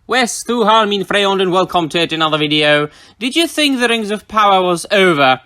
Wes, Thuhal, min Freyond, and welcome to yet another video. Did you think the Rings of Power was over?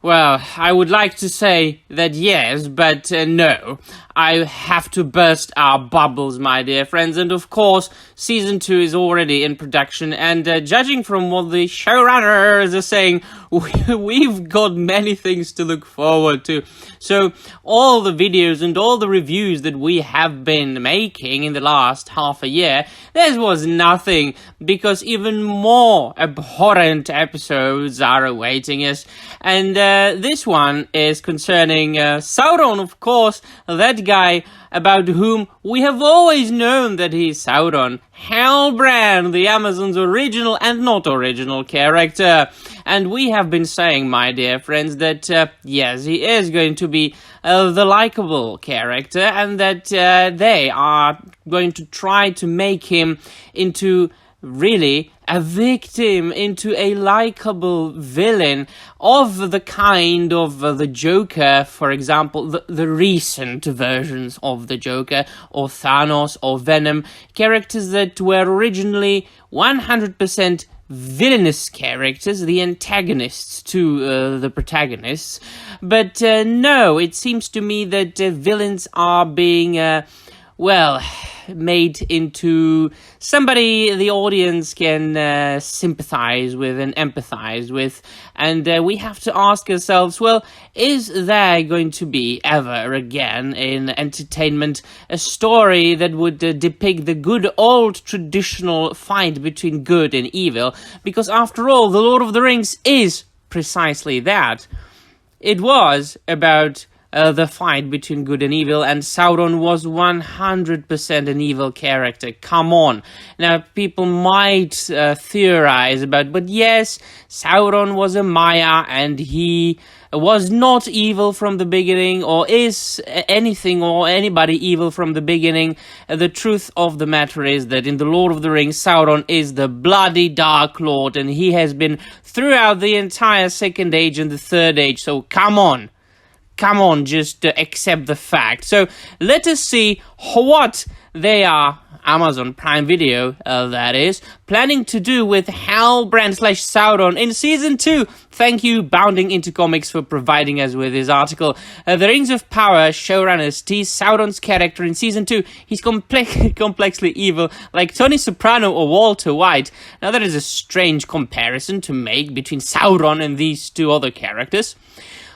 Well, I would like to say that yes, but no. I have to burst our bubbles, my dear friends, and of course, Season 2 is already in production, and judging from what the showrunners are saying, we've got many things to look forward to. So, all the videos and all the reviews that we have been making in the last half a year, there was nothing, because even more abhorrent episodes are awaiting us, and this one is concerning Sauron, of course, that guy about whom we have always known that he's Sauron, Halbrand, the Amazon's original and not original character. And we have been saying, my dear friends, that yes, he is going to be the likable character, and that they are going to try to make him into really a victim, into a likable villain of the kind of the Joker, for example, the recent versions of the Joker, or Thanos, or Venom, characters that were originally 100% villainous characters, the antagonists to the protagonists. But no, it seems to me that villains are being made into somebody the audience can sympathize with and empathize with, and we have to ask ourselves, well, is there going to be ever again in entertainment a story that would depict the good old traditional fight between good and evil? Because after all, The Lord of the Rings is precisely that. It was about the fight between good and evil, and Sauron was 100% an evil character. Come on. Now, people might theorize about, but yes, Sauron was a Maya, and he was not evil from the beginning, or is anything or anybody evil from the beginning. The truth of the matter is that in The Lord of the Rings, Sauron is the bloody Dark Lord, and he has been throughout the entire Second Age and the Third Age, so come on. Come on, just accept the fact. So let us see what they are, Amazon Prime Video, that is, planning to do with Halbrand / Sauron in Season 2. Thank you, Bounding Into Comics, for providing us with this article. The Rings of Power showrunners tease Sauron's character in Season 2. He's complexly evil, like Tony Soprano or Walter White. Now, that is a strange comparison to make between Sauron and these two other characters.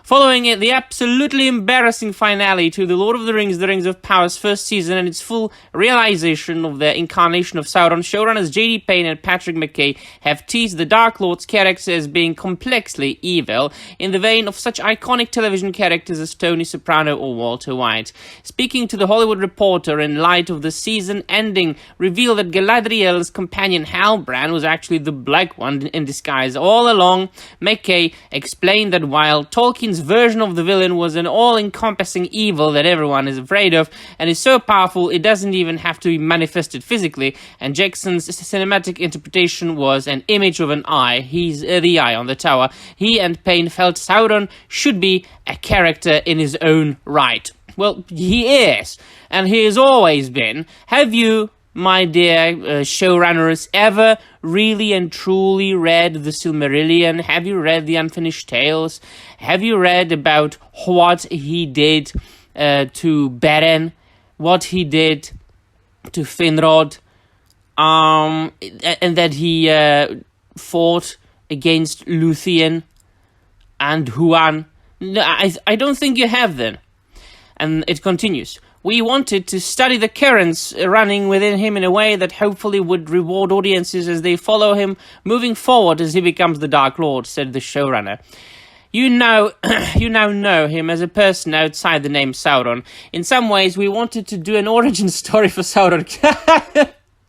Following the absolutely embarrassing finale to The Lord of the Rings of Power's first season and its full realization of the incarnation of Sauron, showrunners J.D. Payne and Patrick McKay have teased the Dark Lord's character as being complexly evil, in the vein of such iconic television characters as Tony Soprano or Walter White. Speaking to The Hollywood Reporter in light of the season ending reveal that Galadriel's companion Halbrand was actually the Black One in disguise all along, McKay explained that while Tolkien's version of the villain was an all-encompassing evil that everyone is afraid of, and is so powerful it doesn't even have to be manifested physically, and Jackson's cinematic interpretation was an image of an eye. He's the eye on the tower. He and Payne felt Sauron should be a character in his own right. Well, he is, and he has always been. Have you, my dear showrunners, ever really and truly read the Silmarillion? Have you read the Unfinished Tales? Have you read about what he did to Beren? What he did to Finrod? And that he fought against Luthien and Huan? No, I don't think you have then. And it continues. We wanted to study the currents running within him in a way that hopefully would reward audiences as they follow him moving forward as he becomes the Dark Lord, said the showrunner. You now know him as a person outside the name Sauron. In some ways, we wanted to do an origin story for Sauron.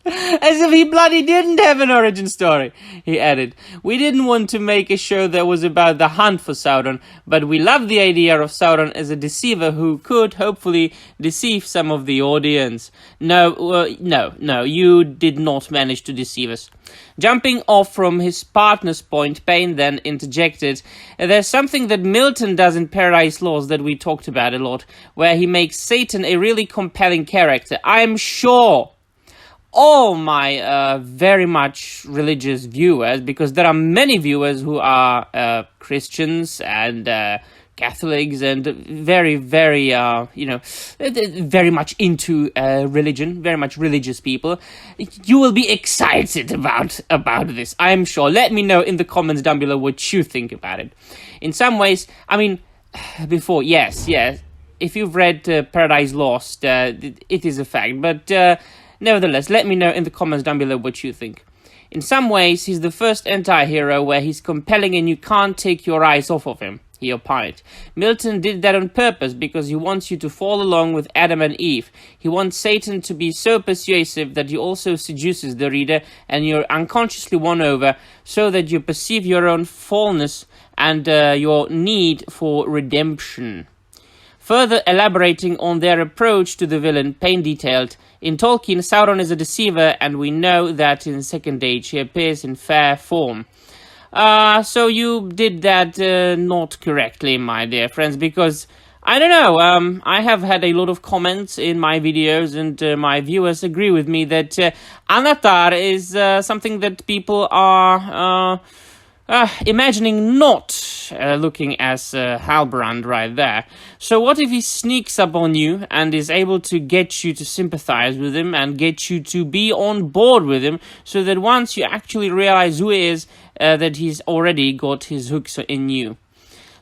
As if he bloody didn't have an origin story, he added. We didn't want to make a show that was about the hunt for Sauron, but we loved the idea of Sauron as a deceiver who could, hopefully, deceive some of the audience. No, you did not manage to deceive us. Jumping off from his partner's point, Payne then interjected, there's something that Milton does in Paradise Lost that we talked about a lot, where he makes Satan a really compelling character. I'm sure all my very much religious viewers, because there are many viewers who are Christians and Catholics and very, very, very much into religion, very much religious people. You will be excited about this, I'm sure. Let me know in the comments down below what you think about it. In some ways, I mean, before, yes, if you've read Paradise Lost, it is a fact, but nevertheless, let me know in the comments down below what you think. In some ways, he's the first anti-hero where he's compelling and you can't take your eyes off of him, he opined. Milton did that on purpose because he wants you to fall along with Adam and Eve. He wants Satan to be so persuasive that he also seduces the reader and you're unconsciously won over, so that you perceive your own fallenness and your need for redemption. Further elaborating on their approach to the villain, Payne detailed, in Tolkien, Sauron is a deceiver, and we know that in Second Age he appears in fair form. So you did that not correctly, my dear friends, because, I don't know, I have had a lot of comments in my videos, and my viewers agree with me that Anatar is something that people are imagining not looking as Halbrand right there. So what if he sneaks up on you and is able to get you to sympathize with him and get you to be on board with him, so that once you actually realize who he is, that he's already got his hooks in you.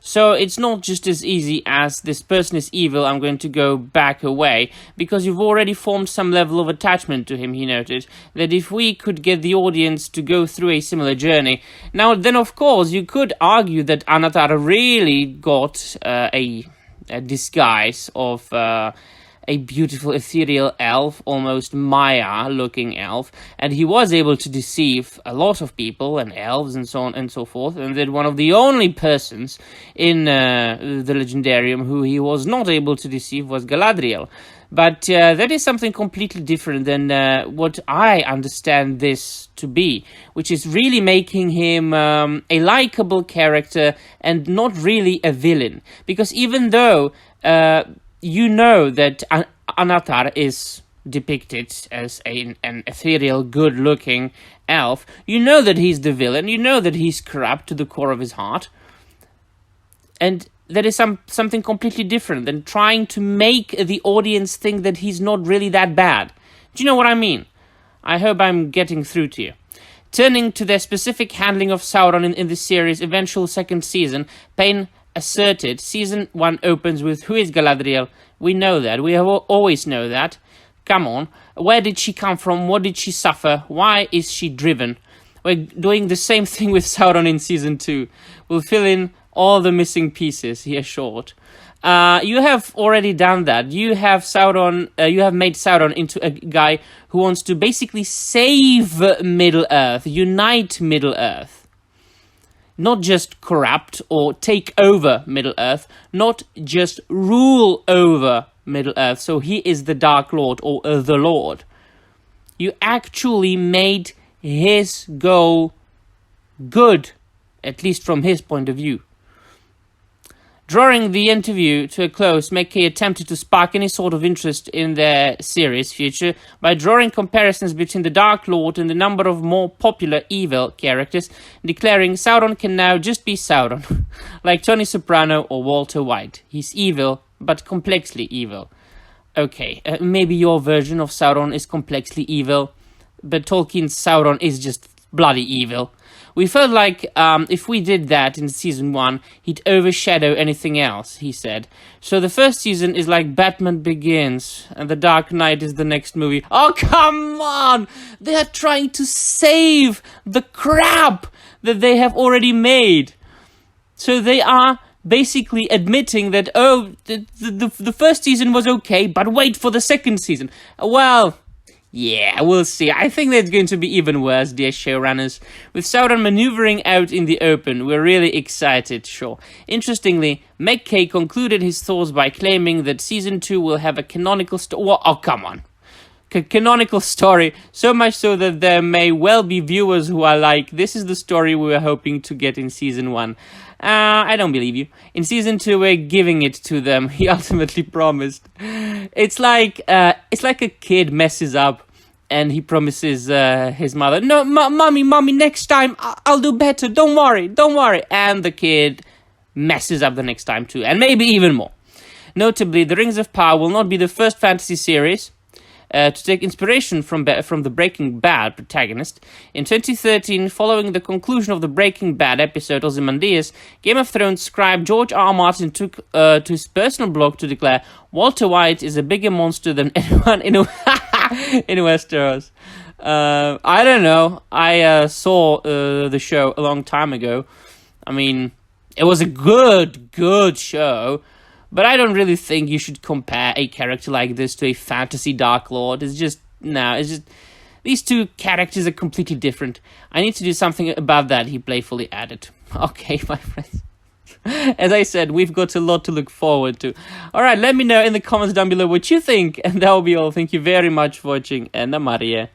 So it's not just as easy as this person is evil, I'm going to go back away, because you've already formed some level of attachment to him, he noted, that if we could get the audience to go through a similar journey. Now then, of course, you could argue that Anatar really got a disguise of a beautiful ethereal elf, almost Maya-looking elf, and he was able to deceive a lot of people and elves and so on and so forth, and that one of the only persons in the Legendarium who he was not able to deceive was Galadriel. But that is something completely different than what I understand this to be, which is really making him a likable character and not really a villain. Because even though you know that Anatar is depicted as an ethereal, good-looking elf, you know that he's the villain, you know that he's corrupt to the core of his heart, and that is something completely different than trying to make the audience think that he's not really that bad. Do you know what I mean? I hope I'm getting through to you. Turning to their specific handling of Sauron in the series' eventual second season, Payne asserted, Season 1 opens with, who is Galadriel? We know that. We have always know that. Come on. Where did she come from? What did she suffer? Why is she driven? We're doing the same thing with Sauron in Season 2. We'll fill in all the missing pieces, he assured. You have already done that. You have Sauron. You have made Sauron into a guy who wants to basically save Middle-earth, unite Middle-earth. Not just corrupt or take over Middle-earth, not just rule over Middle-earth. So he is the Dark Lord or the Lord. You actually made his goal good, at least from his point of view. Drawing the interview to a close, McKay attempted to spark any sort of interest in their series' future by drawing comparisons between the Dark Lord and the number of more popular evil characters, declaring Sauron can now just be Sauron, like Tony Soprano or Walter White. He's evil, but complexly evil. Okay, maybe your version of Sauron is complexly evil, but Tolkien's Sauron is just bloody evil. We felt like if we did that in Season 1, he'd overshadow anything else, he said. So the first season is like Batman Begins, and The Dark Knight is the next movie. Oh, come on! They are trying to save the crap that they have already made. So they are basically admitting that, oh, the first season was okay, but wait for the second season. Well, yeah, we'll see. I think that's going to be even worse, dear showrunners. With Sauron maneuvering out in the open, we're really excited, sure. Interestingly, McKay concluded his thoughts by claiming that Season 2 will have a canonical story. Oh, come on. Canonical story, so much so that there may well be viewers who are like, this is the story we were hoping to get in Season 1. I don't believe you. In Season 2, we're giving it to them, he ultimately promised. It's like a kid messes up And he promises his mother, no, mommy, next time I'll do better. Don't worry. And the kid messes up the next time too, and maybe even more. Notably, The Rings of Power will not be the first fantasy series to take inspiration from the Breaking Bad protagonist. In 2013, following the conclusion of the Breaking Bad episode Ozymandias, Game of Thrones scribe George R. R. Martin took to his personal blog to declare Walter White is a bigger monster than anyone in Westeros. I don't know. I saw the show a long time ago. I mean, it was a good show. But I don't really think you should compare a character like this to a fantasy Dark Lord. It's just these two characters are completely different. I need to do something about that, he playfully added. Okay, my friends. As I said, we've got a lot to look forward to. Alright, let me know in the comments down below what you think. And that will be all. Thank you very much for watching. And I'm out of here.